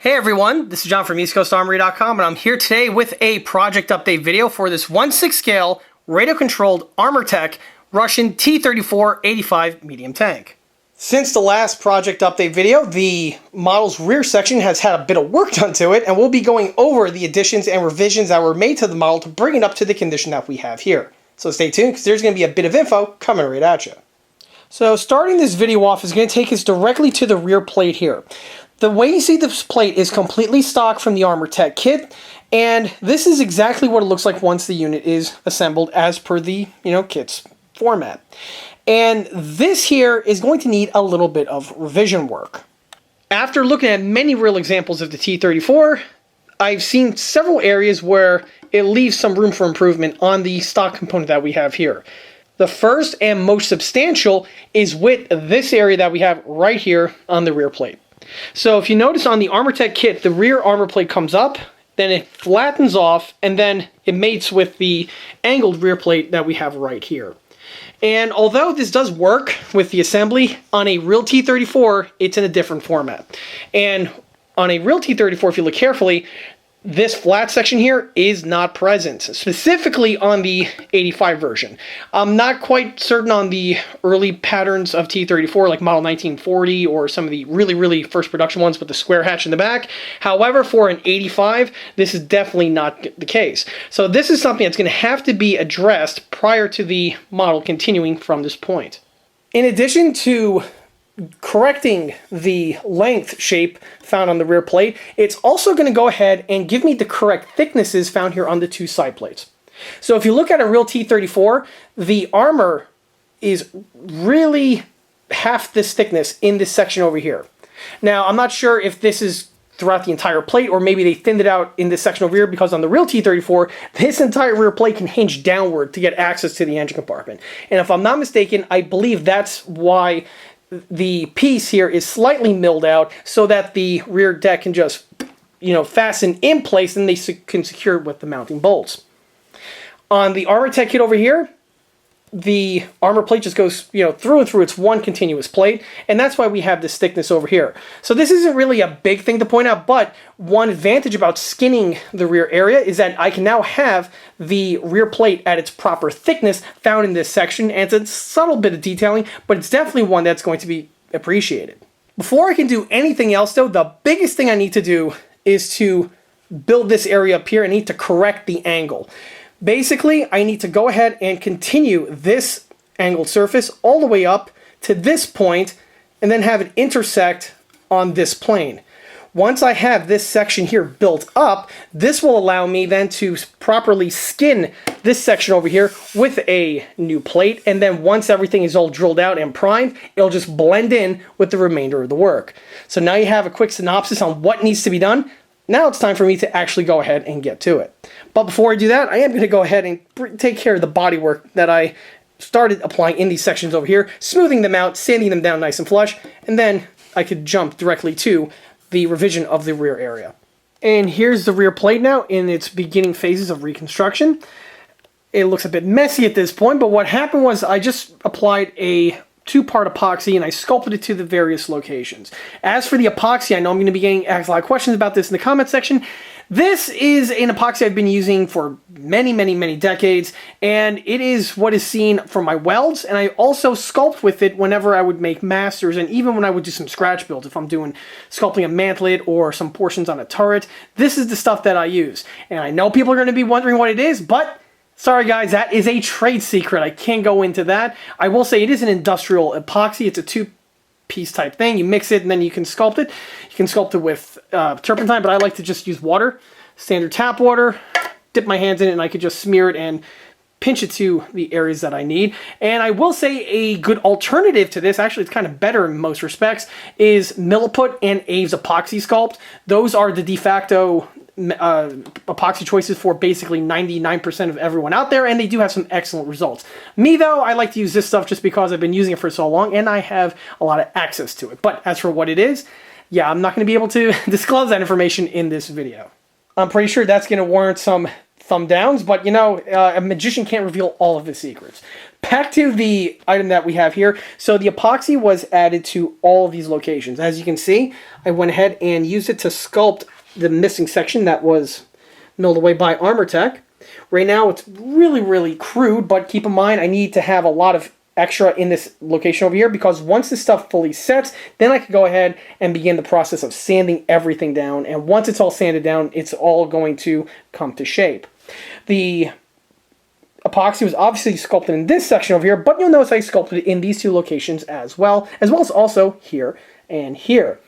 Hey everyone, this is John from EastCoastArmory.com, and I'm here today with a project update video for this 1/6 scale radio-controlled Armortek Russian T34 85 medium tank. Since the last project update video, the model's rear section has had a bit of work done to it, and we'll be going over the additions and revisions that were made to the model to bring it up to the condition that we have here. So stay tuned, because there's going to be a bit of info coming right at you. So starting this video off is going to take us directly to the rear plate here. The way you see this plate is completely stock from the Armortek kit, and this is exactly what it looks like once the unit is assembled as per the, kit's format. And this here is going to need a little bit of revision work. After looking at many real examples of the T34, I've seen several areas where it leaves some room for improvement on the stock component that we have here. The first and most substantial is with this area that we have right here on the rear plate. So if you notice on the Armortek kit, the rear armor plate comes up, then it flattens off, and then it mates with the angled rear plate that we have right here. And although this does work with the assembly, on a real T34, it's in a different format. And on a real T34, if you look carefully, this flat section here is not present, specifically on the 85 version. I'm not quite certain on the early patterns of T34, like model 1940 or some of the really first production ones with the square hatch in the back. However, for an 85, this is definitely not the case. So this is something that's going to have to be addressed prior to the model continuing from this point. In addition to correcting the length shape found on the rear plate, it's also going to go ahead and give me the correct thicknesses found here on the two side plates. So if you look at a real T34, the armor is really half this thickness in this section over here. Now, I'm not sure if this is throughout the entire plate, or maybe they thinned it out in this section over here, because on the real T34, this entire rear plate can hinge downward to get access to the engine compartment. And if I'm not mistaken, I believe that's why the piece here is slightly milled out, so that the rear deck can just, fasten in place, and they can secure it with the mounting bolts. On the Armortek kit over here, the armor plate just goes, through and through. It's one continuous plate, and that's why we have this thickness over here. So this isn't really a big thing to point out, but one advantage about skinning the rear area is that I can now have the rear plate at its proper thickness found in this section, and it's a subtle bit of detailing, but it's definitely one that's going to be appreciated. Before I can do anything else, though, the biggest thing I need to do is to build this area up here. I need to correct the angle. Basically, I need to go ahead and continue this angled surface all the way up to this point, and then have it intersect on this plane. Once I have this section here built up, this will allow me then to properly skin this section over here with a new plate, and then once everything is all drilled out and primed, it'll just blend in with the remainder of the work. So now you have a quick synopsis on what needs to be done. Now it's time for me to actually go ahead and get to it. But before I do that, I am going to go ahead and take care of the body work that I started applying in these sections over here, smoothing them out, sanding them down nice and flush, and then I could jump directly to the revision of the rear area. And here's the rear plate now in its beginning phases of reconstruction. It looks a bit messy at this point, but what happened was I just applied a two-part epoxy, and I sculpted it to the various locations. As for the epoxy, I know I'm going to be getting asked a lot of questions about this in the comment section. This is an epoxy I've been using for many decades, and it is what is seen for my welds, and I also sculpt with it whenever I would make masters, and even when I would do some scratch builds. If I'm doing sculpting a mantlet or some portions on a turret, this is the stuff that I use. And I know people are going to be wondering what it is, but sorry guys, that is a trade secret. I can't go into that. I will say it is an industrial epoxy. It's a two-piece type thing. You mix it and then you can sculpt it. You can sculpt it with turpentine, but I like to just use water, standard tap water, dip my hands in it, and I could just smear it and pinch it to the areas that I need. And I will say a good alternative to this, actually it's kind of better in most respects, is Milliput and Aves Epoxy Sculpt. Those are the de facto epoxy choices for basically 99% of everyone out there, and they do have some excellent results. Me though, I like to use this stuff just because I've been using it for so long and I have a lot of access to it. But as for what it is, yeah, I'm not going to be able to disclose that information in this video. I'm pretty sure that's going to warrant some thumb downs, but a magician can't reveal all of his secrets. back to the item that we have here. So the epoxy was added to all of these locations. As you can see, I went ahead and used it to sculpt the missing section that was milled away by Armortek. Right now it's really, really crude, but keep in mind I need to have a lot of extra in this location over here, because once this stuff fully sets, then I can go ahead and begin the process of sanding everything down. And once it's all sanded down, it's all going to come to shape. The epoxy was obviously sculpted in this section over here, but you'll notice I sculpted it in these two locations as well as also here and here.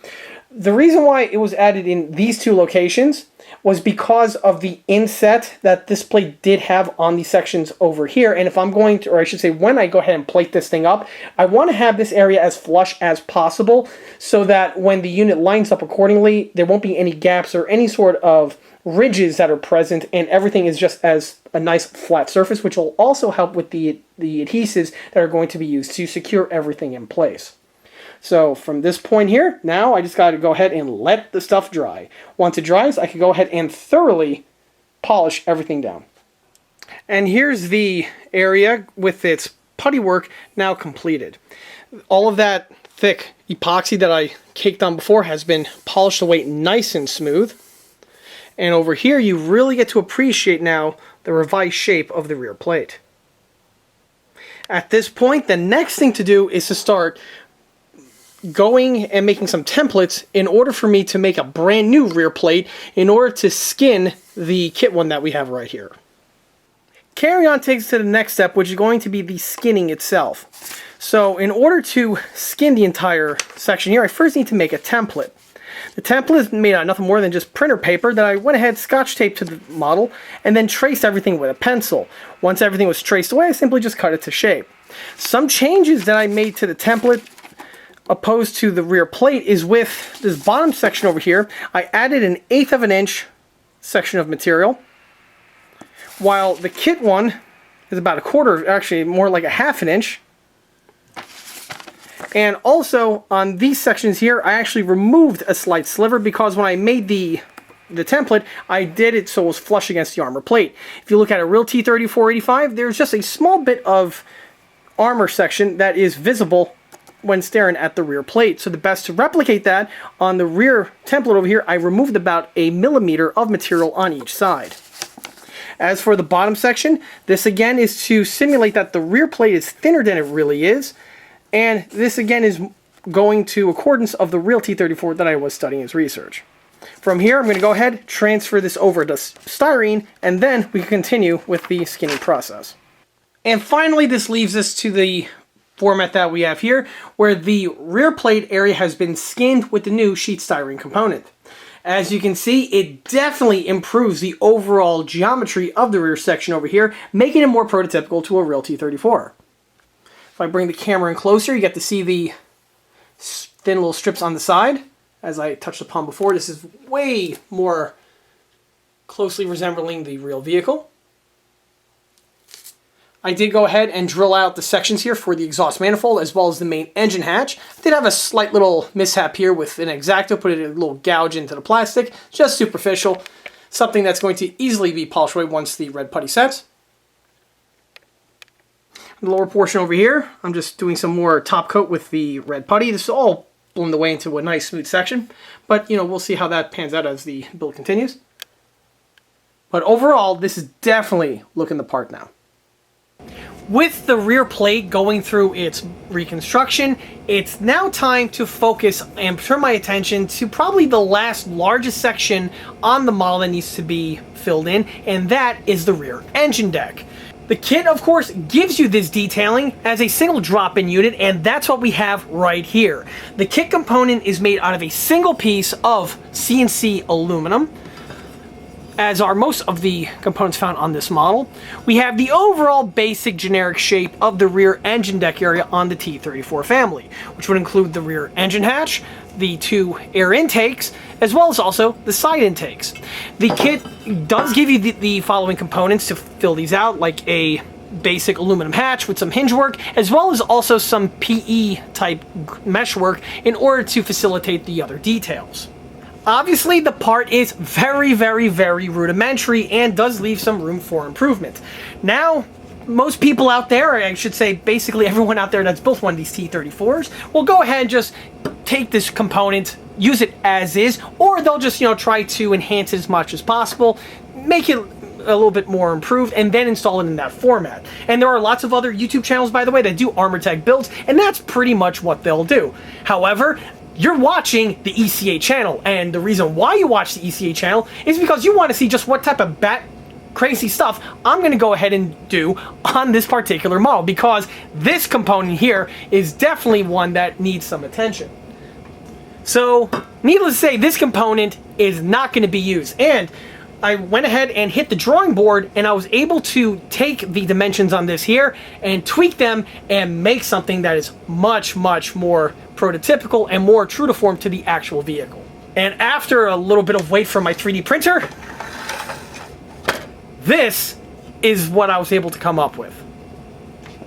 The reason why it was added in these two locations was because of the inset that this plate did have on these sections over here. And if I'm going to, or I should say when I go ahead and plate this thing up, I want to have this area as flush as possible so that when the unit lines up accordingly, there won't be any gaps or any sort of ridges that are present, and everything is just as a nice flat surface, which will also help with the adhesives that are going to be used to secure everything in place. So from this point here, now I just got to go ahead and let the stuff dry. Once it dries, I can go ahead and thoroughly polish everything down. And here's the area with its putty work now completed. All of that thick epoxy that I caked on before has been polished away nice and smooth. And over here, you really get to appreciate now the revised shape of the rear plate. At this point, the next thing to do is to start going and making some templates in order for me to make a brand new rear plate in order to skin the kit one that we have right here. Carry on takes us to the next step, which is going to be the skinning itself. So in order to skin the entire section here, I first need to make a template. The template is made out of nothing more than just printer paper that I went ahead, scotch taped to the model, and then traced everything with a pencil. Once everything was traced away, I simply just cut it to shape. Some changes that I made to the template opposed to the rear plate is with this bottom section over here. I added an 1/8 of an inch section of material, while the kit one is about 1/4, actually more like 1/2 an inch. And also on these sections here, I actually removed a slight sliver because when I made the template, I did it so it was flush against the armor plate. If you look at a real T34-85, there's just a small bit of armor section that is visible when staring at the rear plate. So the best to replicate that on the rear template over here, I removed about 1 millimeter of material on each side. As for the bottom section, this again is to simulate that the rear plate is thinner than it really is. And this again is going to accordance of the real T34 that I was studying as research. From here, I'm going to go ahead, transfer this over to styrene, and then we can continue with the skinning process. And finally, this leaves us to the format that we have here, where the rear plate area has been skinned with the new sheet styrene component. As you can see, it definitely improves the overall geometry of the rear section over here, making it more prototypical to a real T34. If I bring the camera in closer, you get to see the thin little strips on the side. As I touched upon before, this is way more closely resembling the real vehicle. I did go ahead and drill out the sections here for the exhaust manifold as well as the main engine hatch. I did have a slight little mishap here with an X-Acto, put a little gouge into the plastic, just superficial, something that's going to easily be polished away once the red putty sets. The lower portion over here, I'm just doing some more top coat with the red putty. This is all blended away into a nice smooth section, but we'll see how that pans out as the build continues. But overall, this is definitely looking the part now. With the rear plate going through its reconstruction, it's now time to focus and turn my attention to probably the last largest section on the model that needs to be filled in, and that is the rear engine deck. The kit, of course, gives you this detailing as a single drop-in unit, and that's what we have right here. The kit component is made out of a single piece of CNC aluminum, as are most of the components found on this model. We have the overall basic generic shape of the rear engine deck area on the T34 family, which would include the rear engine hatch, the 2 air intakes, as well as also the side intakes. The kit does give you the following components to fill these out, like a basic aluminum hatch with some hinge work, as well as also some PE type mesh work in order to facilitate the other details. Obviously, the part is very, very, very rudimentary and does leave some room for improvement. Now, most people out there, or I should say basically everyone out there that's built one of these T34s, will go ahead and just take this component, use it as is, or they'll just, try to enhance it as much as possible, make it a little bit more improved, and then install it in that format. And there are lots of other YouTube channels, by the way, that do Armortek builds, and that's pretty much what they'll do. However, you're watching the ECA channel, and the reason why you watch the ECA channel is because you want to see just what type of crazy stuff I'm going to go ahead and do on this particular model, because this component here is definitely one that needs some attention. So, needless to say, this component is not going to be used, and I went ahead and hit the drawing board, and I was able to take the dimensions on this here and tweak them and make something that is much, much more prototypical and more true to form to the actual vehicle. And after a little bit of wait from my 3D printer, this is what I was able to come up with.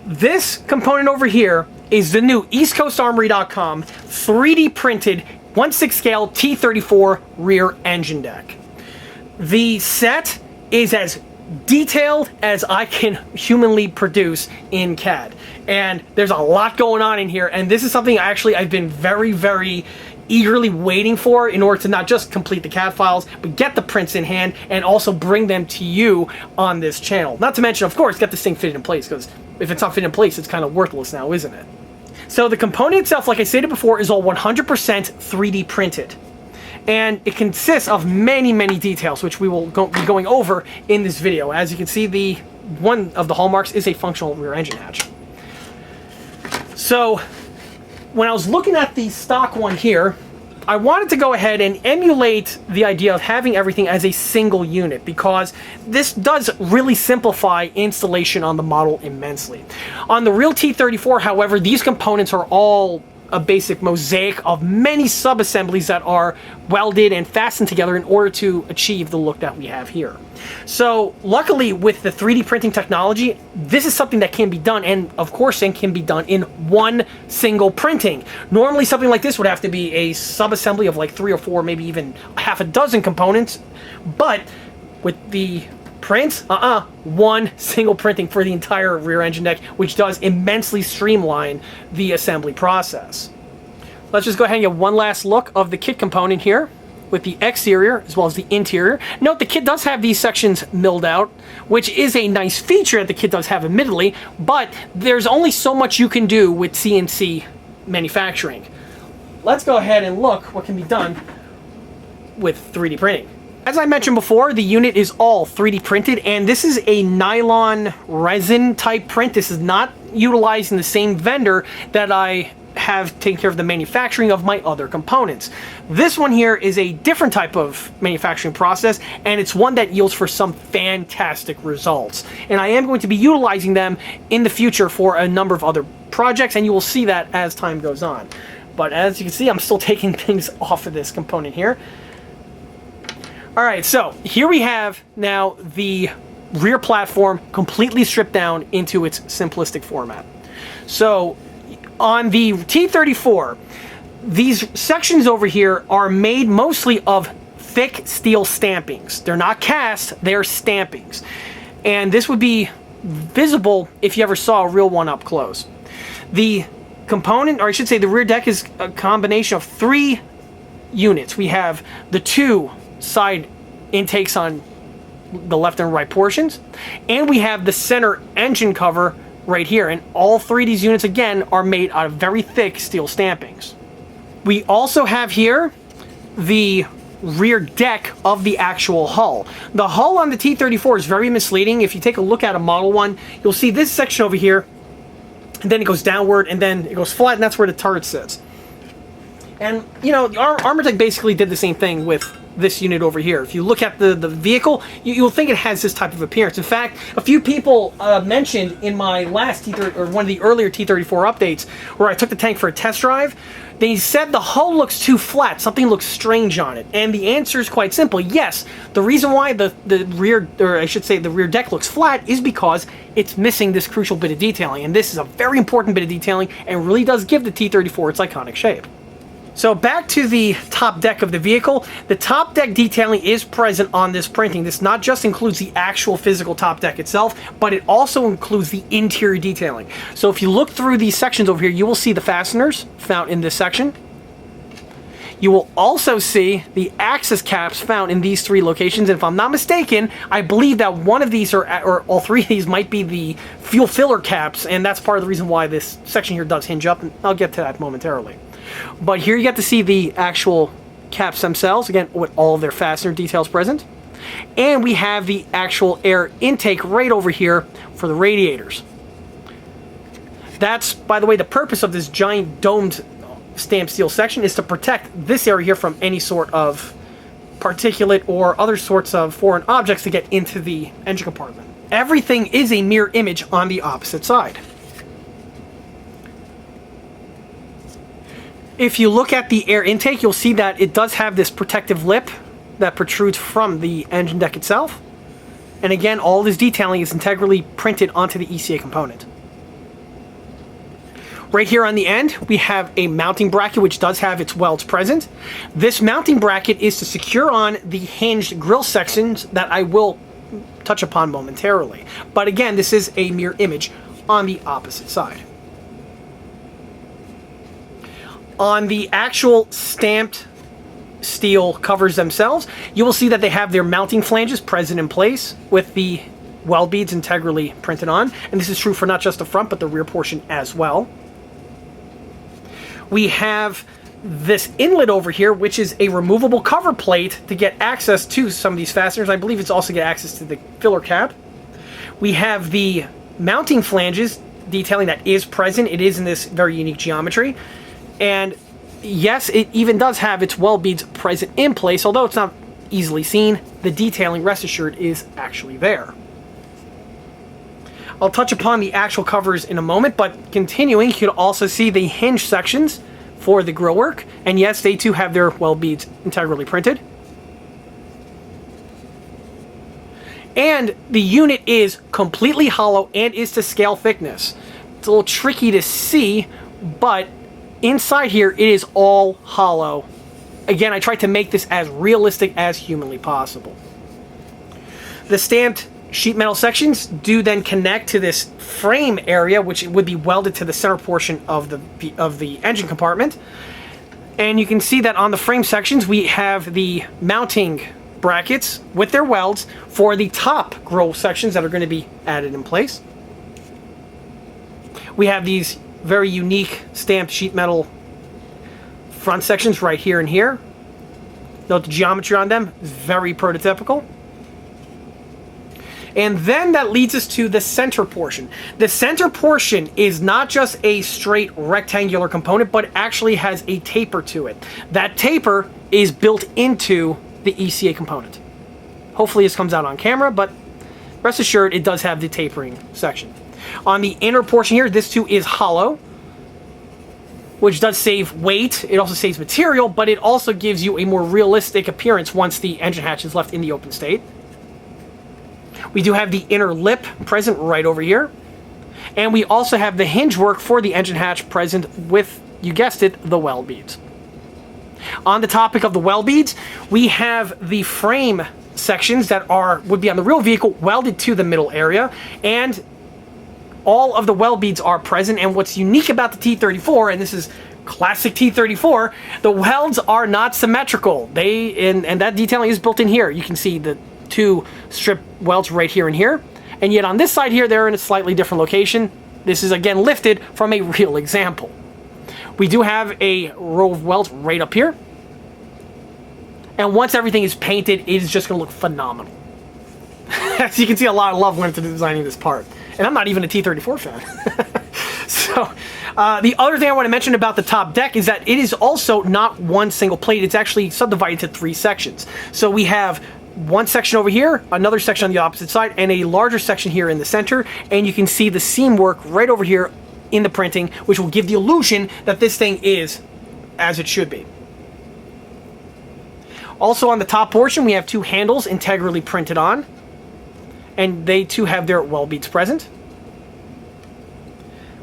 This component over here is the new EastCoastArmory.com 3D printed 1/6 scale T34 rear engine deck. The set is as detailed as I can humanly produce in CAD. And there's a lot going on in here, and this is something I've been very, very eagerly waiting for in order to not just complete the CAD files, but get the prints in hand and also bring them to you on this channel. Not to mention, of course, get this thing fitted in place, because if it's not fitted in place, it's kind of worthless now, isn't it? So the component itself, like I stated before, is all 100% 3D printed. And it consists of many, many details, which we will be going over in this video. As you can see, one of the hallmarks is a functional rear engine hatch. So, when I was looking at the stock one here, I wanted to go ahead and emulate the idea of having everything as a single unit, because this does really simplify installation on the model immensely. On the real T34, however, these components are all a basic mosaic of many sub-assemblies that are welded and fastened together in order to achieve the look that we have here. So luckily with the 3D printing technology, this is something that can be done, and of course it can be done in one single printing. Normally something like this would have to be a sub-assembly of like 3 or 4, maybe even half a dozen components, but with the print, one single printing for the entire rear engine deck, which does immensely streamline the assembly process. Let's just go ahead and get one last look of the kit component here with the exterior as well as the interior. Note the kit does have these sections milled out, which is a nice feature that the kit does have, admittedly, but there's only so much you can do with CNC manufacturing. Let's go ahead and look what can be done with 3D printing. As I mentioned before, the unit is all 3D printed, and this is a nylon resin type print. This is not utilizing the same vendor that I have taken care of the manufacturing of my other components. This one here is a different type of manufacturing process, and it's one that yields for some fantastic results. And I am going to be utilizing them in the future for a number of other projects, and you will see that as time goes on. But as you can see, I'm still taking things off of this component here. Alright, so here we have now the rear platform completely stripped down into its simplistic format. So on the T34, these sections over here are made mostly of thick steel stampings. They're not cast, they're stampings. And this would be visible if you ever saw a real one up close. The component, or I should say the rear deck, is a combination of 3 units. We have the 2 side intakes on the left and right portions, and we have the center engine cover right here, and all 3 of these units again are made out of very thick steel stampings. We also have here the rear deck of the actual hull. The hull on the T34 is very misleading. If you take a look at a Model 1, you'll see this section over here, and then it goes downward, and then it goes flat, and that's where the turret sits. And, you know, Armortek basically did the same thing with this unit over here. If you look at the vehicle, you'll think it has this type of appearance. In fact, a few people mentioned in my last T30, or one of the earlier T34 updates, where I took the tank for a test drive, they said the hull looks too flat, something looks strange on it. And the answer is quite simple. Yes, the reason why the rear, or I should say the rear deck looks flat, is because it's missing this crucial bit of detailing. And this is a very important bit of detailing, and really does give the T34 its iconic shape. So back to the top deck of the vehicle. The top deck detailing is present on this printing. This not just includes the actual physical top deck itself, but it also includes the interior detailing. So if you look through these sections over here, you will see the fasteners found in this section. You will also see the access caps found in these 3 locations. And if I'm not mistaken, I believe that one of these, or all 3 of these, might be the fuel filler caps. And that's part of the reason why this section here does hinge up. And I'll get to that momentarily. But here you get to see the actual caps themselves, again, with all of their fastener details present. And we have the actual air intake right over here for the radiators. That's, by the way, the purpose of this giant domed stamped steel section is to protect this area here from any sort of particulate or other sorts of foreign objects to get into the engine compartment. Everything is a mirror image on the opposite side. If you look at the air intake, you'll see that it does have this protective lip that protrudes from the engine deck itself. And again, all this detailing is integrally printed onto the ECA component. Right here on the end, we have a mounting bracket which does have its welds present. This mounting bracket is to secure on the hinged grille sections that I will touch upon momentarily. But again, this is a mirror image on the opposite side. On the actual stamped steel covers themselves, you will see that they have their mounting flanges present in place with the weld beads integrally printed on. And this is true for not just the front, but the rear portion as well. We have this inlet over here, which is a removable cover plate to get access to some of these fasteners. I believe it's also get access to the filler cap. We have the mounting flanges detailing that is present. It is in this very unique geometry. And yes, it even does have its weld beads present in place, although it's not easily seen. The detailing, rest assured, is actually there. I'll touch upon the actual covers in a moment, but continuing, you can also see the hinge sections for the grille work. And yes, they too have their weld beads integrally printed. And the unit is completely hollow and is to scale thickness. It's a little tricky to see, but inside here, it is all hollow. Again, I tried to make this as realistic as humanly possible. The stamped sheet metal sections do then connect to this frame area, which would be welded to the center portion of the engine compartment. And you can see that on the frame sections, we have the mounting brackets with their welds for the top grille sections that are going to be added in place. We have these very unique stamped sheet metal front sections right here and here. Note the geometry on them is very prototypical. And then that leads us to the center portion. The center portion is not just a straight rectangular component, but actually has a taper to it. That taper is built into the ECA component. Hopefully this comes out on camera, but rest assured it does have the tapering section. On the inner portion here, this too is hollow, which does save weight. It also saves material, but it also gives you a more realistic appearance once the engine hatch is left in the open state. We do have the inner lip present right over here. And we also have the hinge work for the engine hatch present with, you guessed it, the weld beads. On the topic of the weld beads, we have the frame sections that would be on the real vehicle welded to the middle area, and all of the weld beads are present. And what's unique about the T34, and this is classic T34, the welds are not symmetrical. And that detailing is built in here. You can see the two strip welds right here and here, and yet on this side here they're in a slightly different location. This is again lifted from a real example. We do have a row of welds right up here, and once everything is painted, it is just going to look phenomenal. As you can see, a lot of love went into designing this part, and I'm not even a T34 fan. So the other thing I want to mention about the top deck is that it is also not one single plate. It's actually subdivided to 3 sections. So we have one section over here, another section on the opposite side, and a larger section here in the center. And you can see the seam work right over here in the printing, which will give the illusion that this thing is as it should be. Also on the top portion, we have 2 handles integrally printed on, and they too have their weld beads present.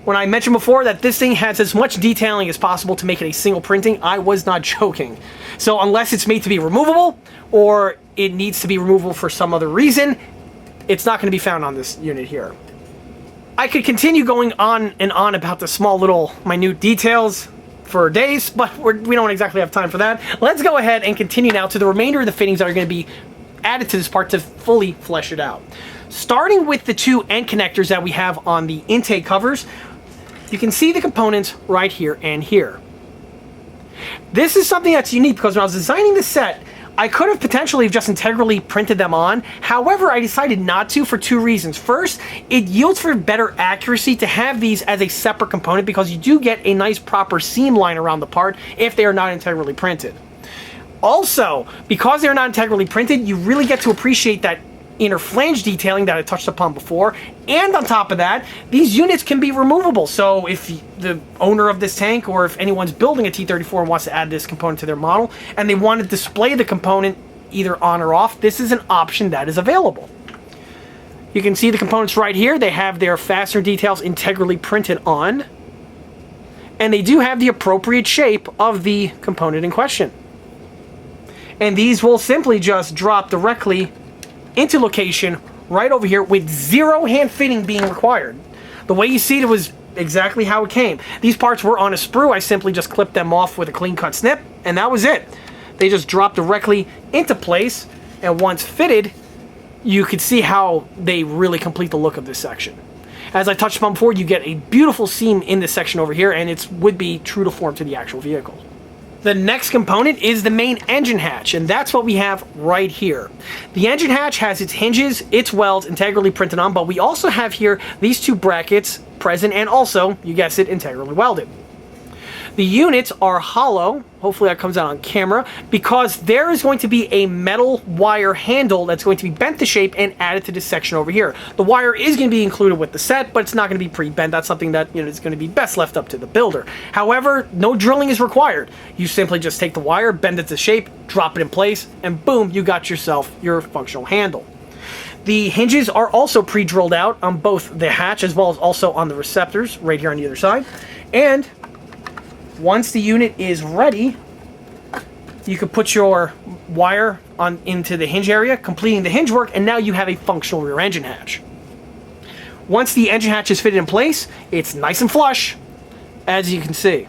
When I mentioned before that this thing has as much detailing as possible to make it a single printing, I was not joking. So unless it's made to be removable, or it needs to be removable for some other reason, it's not going to be found on this unit here. I could continue going on and on about the small little minute details for days, but we don't exactly have time for that. Let's go ahead and continue now to the remainder of the fittings that are going to be added to this part to fully flesh it out. Starting with the two end connectors that we have on the intake covers, you can see the components right here and here. This is something that's unique because when I was designing the set, I could have potentially just integrally printed them on. However, I decided not to for two reasons. First, it yields for better accuracy to have these as a separate component because you do get a nice proper seam line around the part if they are not integrally printed. Also, because they're not integrally printed, you really get to appreciate that inner flange detailing that I touched upon before, and on top of that, these units can be removable. So if the owner of this tank, or if anyone's building a T34 and wants to add this component to their model, and they want to display the component either on or off, this is an option that is available. You can see the components right here. They have their fastener details integrally printed on, and they do have the appropriate shape of the component in question. And these will simply just drop directly into location right over here with zero hand fitting being required. The way you see it was exactly how it came. These parts were on a sprue. I simply just clipped them off with a clean cut snip, and that was it. They just dropped directly into place, and once fitted, you could see how they really complete the look of this section. As I touched upon before, you get a beautiful seam in this section over here, and it would be true to form to the actual vehicle. The next component is the main engine hatch, and that's what we have right here. The engine hatch has its hinges, its welds integrally printed on, but we also have here these two brackets present and also, you guessed it, integrally welded. The units are hollow, hopefully that comes out on camera, because there is going to be a metal wire handle that's going to be bent to shape and added to this section over here. The wire is going to be included with the set, but it's not going to be pre-bent. That's something that is going to be best left up to the builder. However, no drilling is required. You simply just take the wire, bend it to shape, drop it in place, and boom, you got yourself your functional handle. The hinges are also pre-drilled out on both the hatch as well as also on the receptors right here on the other side. And once the unit is ready, you can put your wire into the hinge area, completing the hinge work, and now you have a functional rear engine hatch. Once the engine hatch is fitted in place, it's nice and flush, as you can see.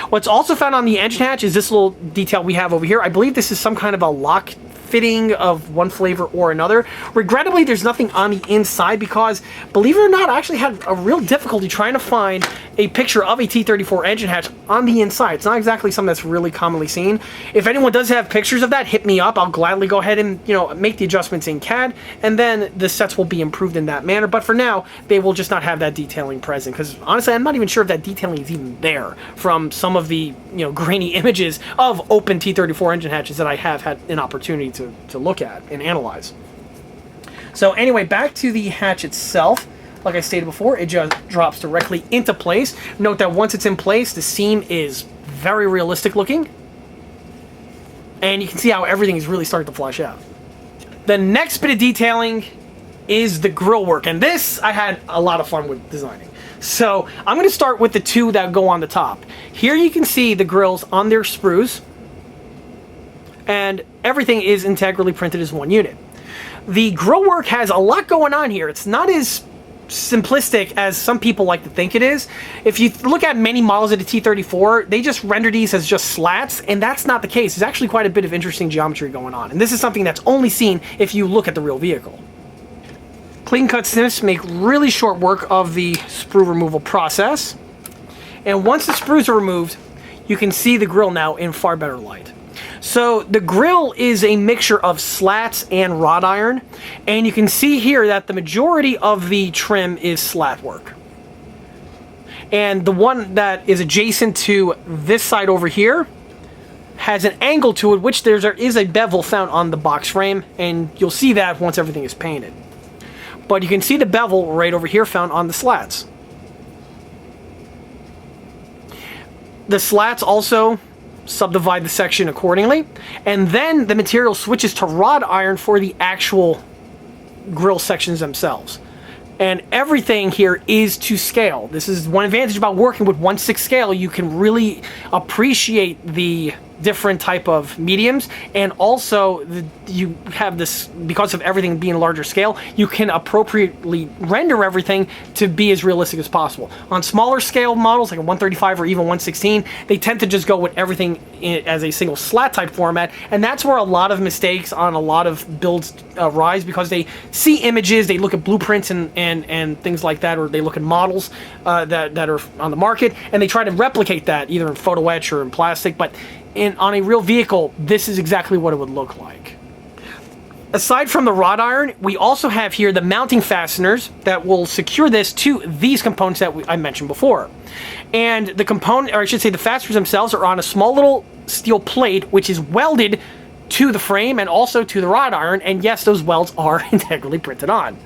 What's also found on the engine hatch is this little detail we have over here. I believe this is some kind of a lock fitting of one flavor or another. Regrettably, there's nothing on the inside because, believe it or not, I actually had a real difficulty trying to find a picture of a T34 engine hatch on the inside. It's not exactly something that's really commonly seen. If anyone does have pictures of that, hit me up. I'll gladly go ahead and make the adjustments in CAD, and then the sets will be improved in that manner. But for now, they will just not have that detailing present because honestly, I'm not even sure if that detailing is even there from some of the grainy images of open T34 engine hatches that I have had an opportunity to look at and analyze. So anyway, back to the hatch itself. Like I stated before, it just drops directly into place. Note that once it's in place, the seam is very realistic looking. And you can see how everything is really starting to flush out. The next bit of detailing is the grill work. And this I had a lot of fun with designing. So I'm going to start with the two that go on the top. Here you can see the grills on their sprues. And everything is integrally printed as one unit. The grill work has a lot going on here. It's not as simplistic as some people like to think it is. If you look at many models of the T34, they just render these as just slats, and that's not the case. There's actually quite a bit of interesting geometry going on, and this is something that's only seen if you look at the real vehicle. Clean cut snips make really short work of the sprue removal process, and once the sprues are removed, you can see the grill now in far better light. So the grill is a mixture of slats and wrought iron, and you can see here that the majority of the trim is slat work. And the one that is adjacent to this side over here has an angle to it, which there is a bevel found on the box frame, and you'll see that once everything is painted. But you can see the bevel right over here found on the slats. The slats also subdivide the section accordingly, and then the material switches to wrought iron for the actual grill sections themselves. And everything here is to scale. This is one advantage about working with 1/6 scale. You can really appreciate the different type of mediums, and also you have this, because of everything being larger scale, you can appropriately render everything to be as realistic as possible. On smaller scale models like a 135 or even 116, they tend to just go with everything as a single slat type format, and that's where a lot of mistakes on a lot of builds arise, because they see images, they look at blueprints and things like that, or they look at models that are on the market, and they try to replicate that either in photo etch or in plastic, but on a real vehicle, this is exactly what it would look like. Aside from the wrought iron, we also have here the mounting fasteners that will secure this to these components that I mentioned before. And the component, or I should say the fasteners themselves, are on a small little steel plate which is welded to the frame and also to the wrought iron, and yes, those welds are integrally printed on.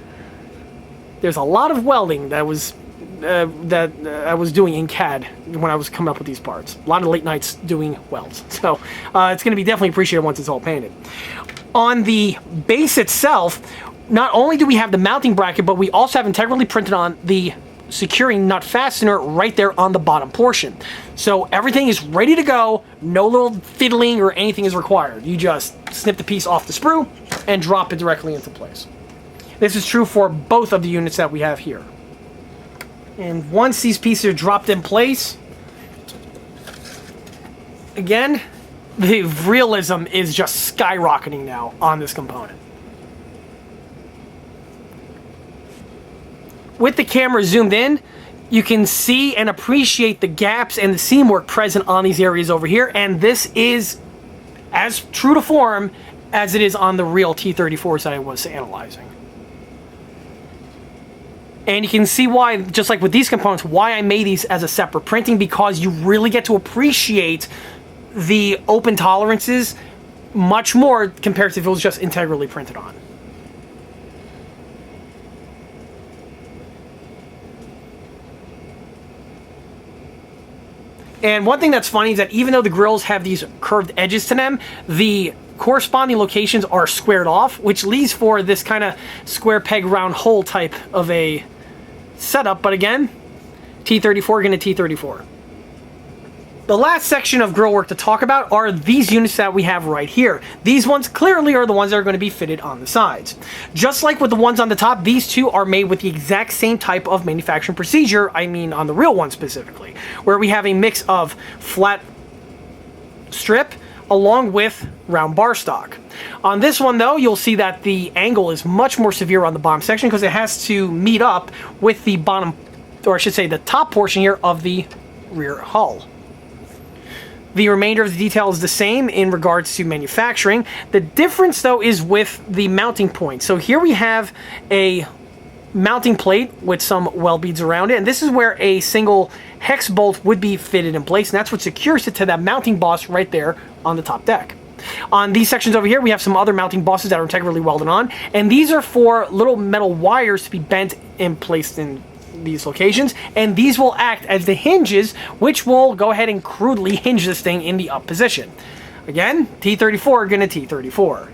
There's a lot of welding that I was doing in CAD when I was coming up with these parts. A lot of late nights doing welds. So it's going to be definitely appreciated once it's all painted. On the base itself, not only do we have the mounting bracket, but we also have integrally printed on the securing nut fastener right there on the bottom portion. So everything is ready to go. No little fiddling or anything is required. You just snip the piece off the sprue and drop it directly into place. This is true for both of the units that we have here. And once these pieces are dropped in place, again, the realism is just skyrocketing now on this component. With the camera zoomed in, you can see and appreciate the gaps and the seam work present on these areas over here, and this is as true to form as it is on the real T34s that I was analyzing. And you can see why, just like with these components, why I made these as a separate printing, because you really get to appreciate the open tolerances much more compared to if it was just integrally printed on. And one thing that's funny is that even though the grills have these curved edges to them, the corresponding locations are squared off, which leaves for this kind of square peg round hole type of a setup. But again, T34 going to T34. The last section of grill work to talk about are these units that we have right here. These ones clearly are the ones that are going to be fitted on the sides. Just like with the ones on the top, these two are made with the exact same type of manufacturing procedure, I mean on the real one specifically, where we have a mix of flat strip along with round bar stock. On this one though, you'll see that the angle is much more severe on the bottom section because it has to meet up with the bottom, or I should say the top portion here of the rear hull. The remainder of the detail is the same in regards to manufacturing. The difference though is with the mounting point. So here we have a mounting plate with some weld beads around it, and this is where a single hex bolt would be fitted in place, and that's what secures it to that mounting boss right there on the top deck. On these sections over here, we have some other mounting bosses that are integrally welded on, and these are for little metal wires to be bent and placed in these locations, and these will act as the hinges, which will go ahead and crudely hinge this thing in the up position. Again, T34 gonna T34.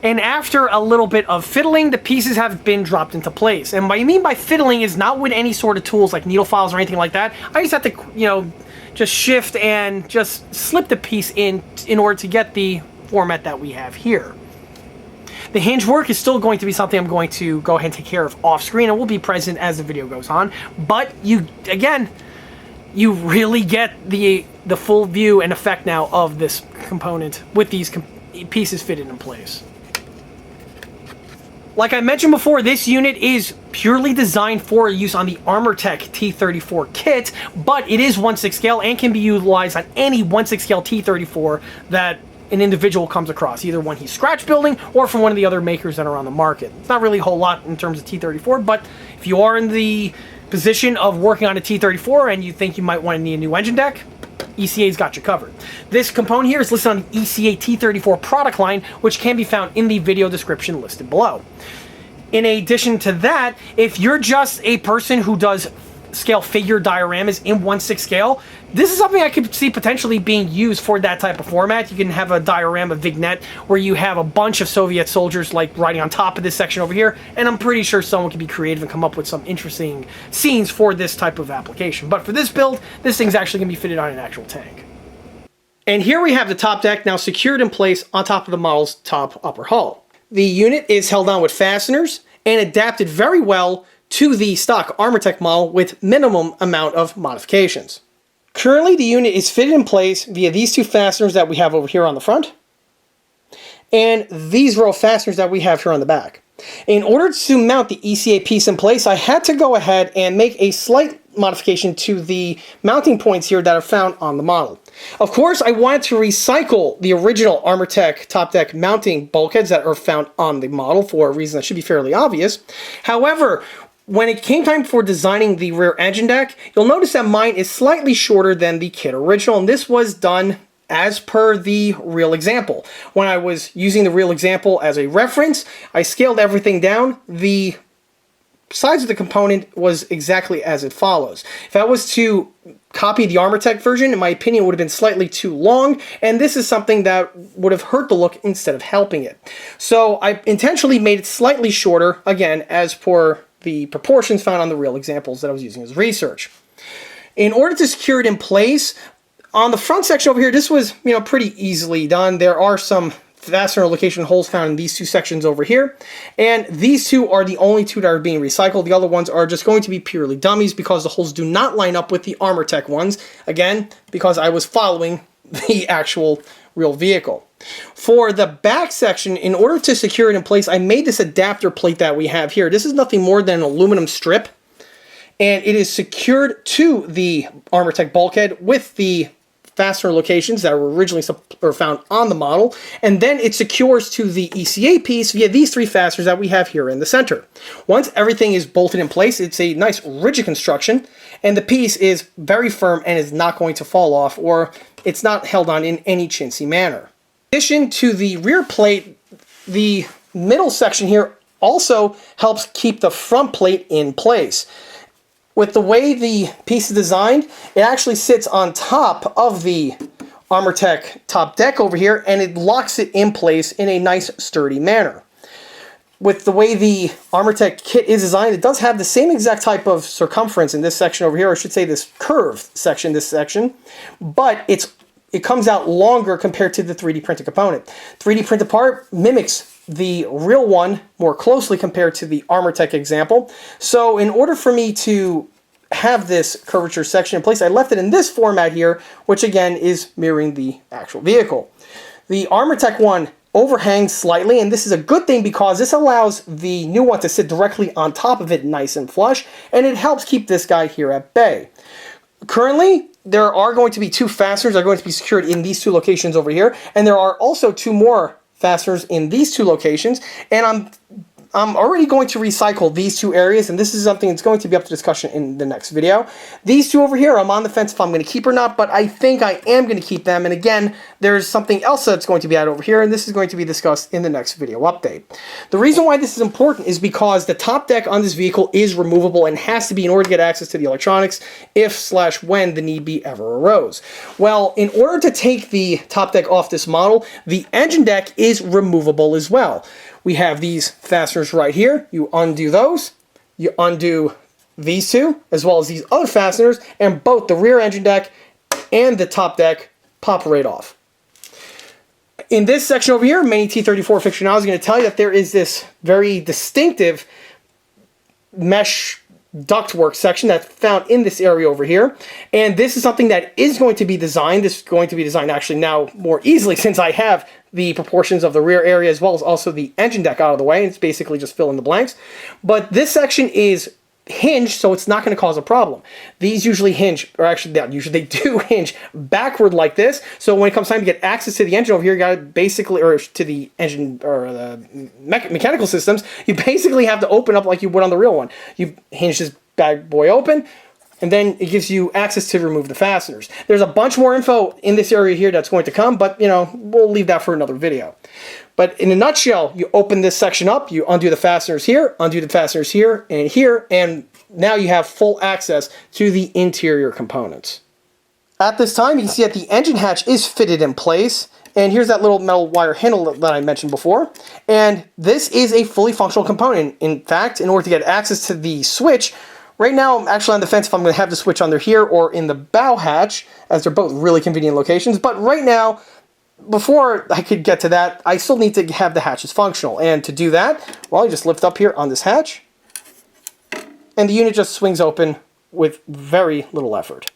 And after a little bit of fiddling, the pieces have been dropped into place. And what I mean by fiddling is not with any sort of tools like needle files or anything like that. I just have to, just shift and just slip the piece in order to get the format that we have here. The hinge work is still going to be something I'm going to go ahead and take care of off screen, and will be present as the video goes on. But you really get the full view and effect now of this component with these pieces fitted in place. Like I mentioned before, this unit is purely designed for use on the Armortek T34 kit, but it is 1/6 scale and can be utilized on any 1/6 scale T34 that an individual comes across, either one he's scratch building or from one of the other makers that are on the market. It's not really a whole lot in terms of T34, but if you are in the position of working on a T34 and you think you might want to need a new engine deck, ECA's got you covered. This component here is listed on the ECA T34 product line, which can be found in the video description listed below. In addition to that, if you're just a person who does scale figure dioramas in 1/6 scale, This is something I could see potentially being used for that type of format. You can have a diorama vignette where you have a bunch of Soviet soldiers like riding on top of this section over here, and I'm pretty sure someone can be creative and come up with some interesting scenes for this type of application. But for this build, this thing's actually going to be fitted on an actual tank. And here we have the top deck now secured in place on top of the model's top upper hull. The unit is held on with fasteners and adapted very well to the stock Armortek model with minimum amount of modifications. Currently, the unit is fitted in place via these two fasteners that we have over here on the front and these row of fasteners that we have here on the back. In order to mount the ECA piece in place, I had to go ahead and make a slight modification to the mounting points here that are found on the model. Of course, I wanted to recycle the original Armortek top deck mounting bulkheads that are found on the model for a reason that should be fairly obvious. However, when it came time for designing the rear engine deck, you'll notice that mine is slightly shorter than the kit original, and this was done as per the real example. When I was using the real example as a reference, I scaled everything down. The size of the component was exactly as it follows. If I was to copy the Armortek version, in my opinion, it would have been slightly too long, and this is something that would have hurt the look instead of helping it. So I intentionally made it slightly shorter, again, as per the proportions found on the real examples that I was using as research. In order to secure it in place, on the front section over here, this was, pretty easily done. There are some fastener location holes found in these two sections over here, and these two are the only two that are being recycled. The other ones are just going to be purely dummies because the holes do not line up with the Armortek ones, again, because I was following the actual real vehicle. For the back section, in order to secure it in place, I made this adapter plate that we have here. This is nothing more than an aluminum strip, and it is secured to the Armortek bulkhead with the fastener locations that were originally found on the model, and then it secures to the ECA piece via these three fasteners that we have here in the center. Once everything is bolted in place, it's a nice rigid construction, and the piece is very firm and is not going to fall off, or it's not held on in any chintzy manner. In addition to the rear plate, the middle section here also helps keep the front plate in place. With the way the piece is designed, it actually sits on top of the Armortek top deck over here, and it locks it in place in a nice, sturdy manner. With the way the Armortek kit is designed, it does have the same exact type of circumference in this section over here, or I should say this curved section, but it comes out longer compared to the 3D printed component. 3D printed part mimics the real one more closely compared to the Armortek example. So in order for me to have this curvature section in place, I left it in this format here, which again is mirroring the actual vehicle. The Armortek one overhangs slightly, and this is a good thing because this allows the new one to sit directly on top of it nice and flush, and it helps keep this guy here at bay. Currently, there are going to be two fasteners that are going to be secured in these two locations over here, and there are also two more fasteners in these two locations, and I'm already going to recycle these two areas, and this is something that's going to be up to discussion in the next video. These two over here, I'm on the fence if I'm going to keep or not, but I think I am going to keep them, and again, there's something else that's going to be added over here, and this is going to be discussed in the next video update. The reason why this is important is because the top deck on this vehicle is removable and has to be in order to get access to the electronics if/when the need be ever arose. Well, in order to take the top deck off this model, the engine deck is removable as well. We have these fasteners right here. You undo those, you undo these two, as well as these other fasteners, and both the rear engine deck and the top deck pop right off. In this section over here, many T34 aficionados are going to tell you that there is this very distinctive mesh ductwork section that's found in this area over here, and this is something that is going to be designed. This is going to be designed actually now more easily since I have the proportions of the rear area as well as also the engine deck out of the way. It's basically just fill in the blanks, but this section is hinged, so it's not going to cause a problem. These usually hinge, or actually not usually, they do hinge backward like this, so when it comes time to get access to the engine over here, you got to basically, or to the engine, or the mechanical systems, you basically have to open up like you would on the real one. You hinge this bad boy open, and then it gives you access to remove the fasteners. There's a bunch more info in this area here that's going to come, but we'll leave that for another video. But in a nutshell, you open this section up, you undo the fasteners here, and now you have full access to the interior components. At this time, you can see that the engine hatch is fitted in place. And here's that little metal wire handle that I mentioned before. And this is a fully functional component. In fact, in order to get access to the switch, right now I'm actually on the fence if I'm going to have the switch under here or in the bow hatch, as they're both really convenient locations. But right now, before I could get to that, I still need to have the hatches functional. And to do that, well, I just lift up here on this hatch, and the unit just swings open with very little effort.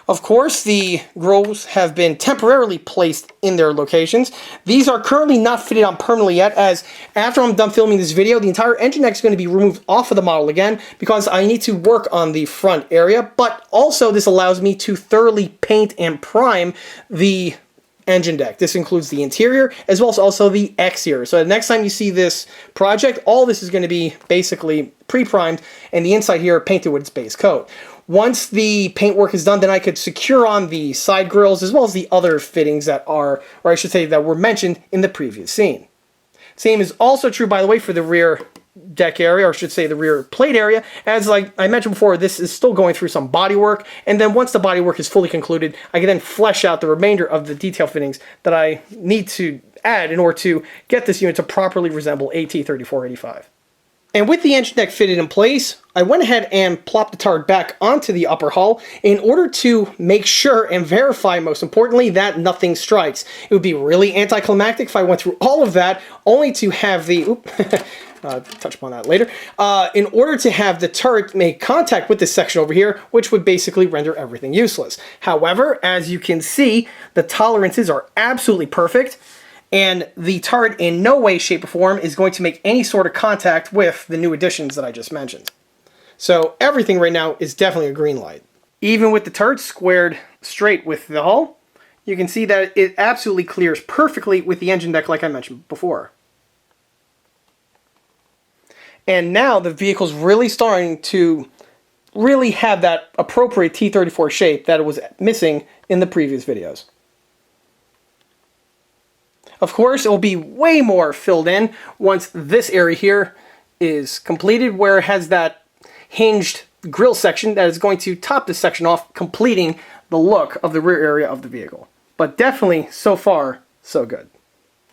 Of course, the grills have been temporarily placed in their locations. These are currently not fitted on permanently yet, as after I'm done filming this video, the entire engine deck is going to be removed off of the model again because I need to work on the front area, but also this allows me to thoroughly paint and prime the engine deck. This includes the interior as well as also the exterior. So the next time you see this project, all this is going to be basically pre-primed and the inside here painted with its base coat. Once the paint work is done, then I could secure on the side grills as well as the other fittings that are, or I should say that were mentioned in the previous scene. Same is also true, by the way, for the rear deck area, or I should say the rear plate area. As like I mentioned before, this is still going through some body work, and then once the body work is fully concluded, I can then flesh out the remainder of the detail fittings that I need to add in order to get this unit to properly resemble a T3485. And with the engine deck fitted in place, I went ahead and plopped the turret back onto the upper hull in order to make sure and verify, most importantly, that nothing strikes. It would be really anticlimactic if I went through all of that only to have the... touch upon that later. In order to have the turret make contact with this section over here, which would basically render everything useless. However, as you can see, the tolerances are absolutely perfect. And the turret in no way, shape, or form is going to make any sort of contact with the new additions that I just mentioned. So everything right now is definitely a green light. Even with the turret squared straight with the hull, you can see that it absolutely clears perfectly with the engine deck like I mentioned before. And now the vehicle's really starting to really have that appropriate T34 shape that it was missing in the previous videos. Of course, it will be way more filled in once this area here is completed, where it has that hinged grille section that is going to top this section off, completing the look of the rear area of the vehicle. But definitely, so far, so good.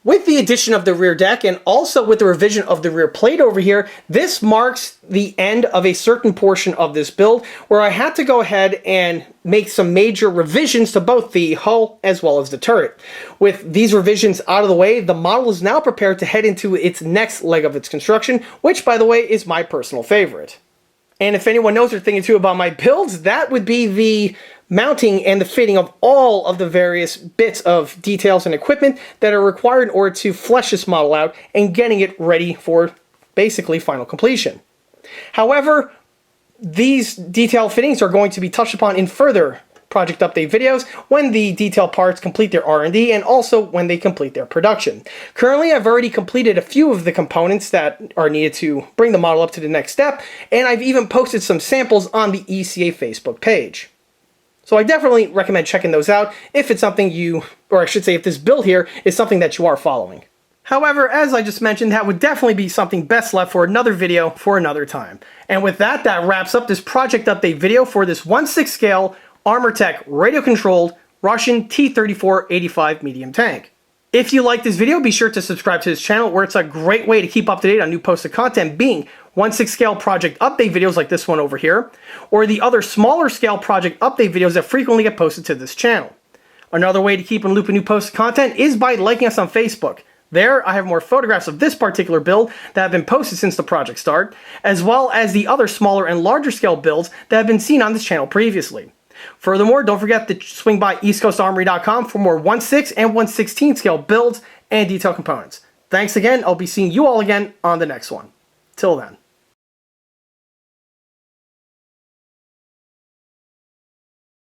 With the addition of the rear deck and also with the revision of the rear plate over here, this marks the end of a certain portion of this build where I had to go ahead and make some major revisions to both the hull as well as the turret. With these revisions out of the way, the model is now prepared to head into its next leg of its construction, which, by the way, is my personal favorite. And if anyone knows or thinking too about my builds, that would be the mounting and the fitting of all of the various bits of details and equipment that are required in order to flesh this model out and getting it ready for basically final completion. However, these detail fittings are going to be touched upon in further project update videos when the detail parts complete their R&D and also when they complete their production. Currently, I've already completed a few of the components that are needed to bring the model up to the next step, and I've even posted some samples on the ECA Facebook page. So I definitely recommend checking those out if it's something you, or I should say if this build here is something that you are following. However, as I just mentioned, that would definitely be something best left for another video for another time. And with that, that wraps up this project update video for this 1/6 scale Armortek radio-controlled Russian T34 85 medium tank. If you like this video, be sure to subscribe to this channel where it's a great way to keep up to date on new posted content, being 1/6 scale project update videos like this one over here, or the other smaller scale project update videos that frequently get posted to this channel. Another way to keep in loop of new posted content is by liking us on Facebook. There, I have more photographs of this particular build that have been posted since the project start, as well as the other smaller and larger scale builds that have been seen on this channel previously. Furthermore, don't forget to swing by eastcoastarmory.com for more 1/6 and 1/16 scale builds and detail components. Thanks again. I'll be seeing you all again on the next one. Till then.